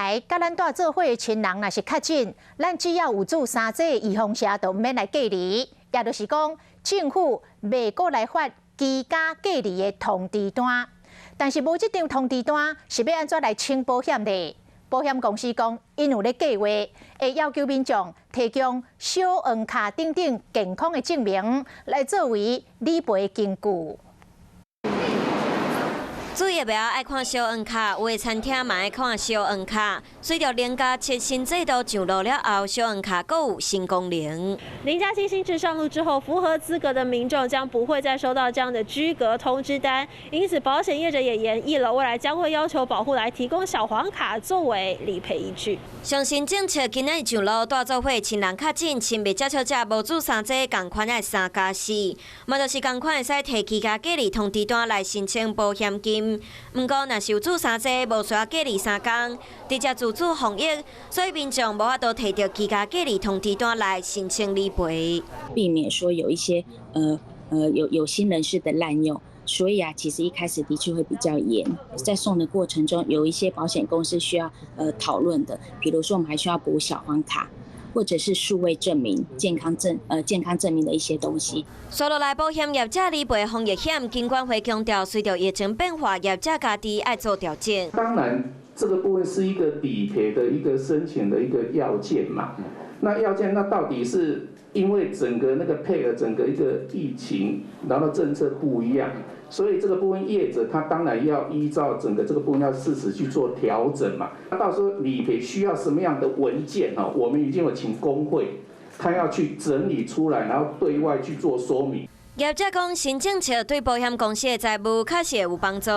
来，甲咱带做伙的亲人若是确诊，咱只要有做3剂预防针，就毋免来隔离。也就是讲，政府袂过来发居家隔离的通知单。但是无这张通知单，是要安怎来请保险的？保险公司讲，因有咧计划，会要求民众提供小黄卡等等健康的证明，来作为理赔根据。主业要爱看小黄卡，有的餐厅嘛爱看小黄卡。随着零加7新制度上路了后，小黄卡更有新功能。零加7新制上路之后，符合资格的民众将不会再收到这样的居隔通知单，因此保险业者也研议了，未来将会要求保护来提供小黄卡作为理赔依据。相信政策今仔上路，大做伙亲人确诊、亲密接触者无做3剂，共款爱3+4，嘛就是共款会使摕居家隔离通知单来申请保险金。不过，若是有做3剂，无需要隔离3天，直接自主防疫，所以民众无法度摕到居家隔离通知单来申请理赔，避免说有一些有心人士的滥用。所以其实一开始的确会比较严，在送的过程中，有一些保险公司需要讨论的，比如说我们还需要补小黄卡，或者是数位证明、健康证明的一些东西。说落来，保险业者理赔防疫险，金管会强调，随着疫情变化，业者家己爱做调整。当然，这个部分是一个理赔的一个申请的一个要件嘛。那要件，那到底是因为整个那个配合整个一个疫情，然后政策不一样，所以这个部分业者他当然要依照整个这个部分要适时去做调整嘛。那到时候理赔需要什么样的文件哦？我们已经有请工会，他要去整理出来，然后对外去做说明。业者讲，新政策对保险公司的财务确实有帮助，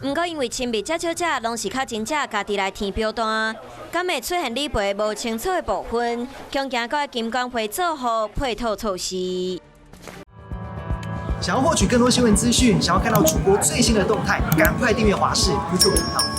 不过因为亲密接触者拢是确诊者家己来填表单，敢会出现理赔无清楚的部分，恐惊甲金管会做好配套措施。想要获取更多新闻资讯，想要看到主播最新的动态，赶快订阅华视 YouTube 频道。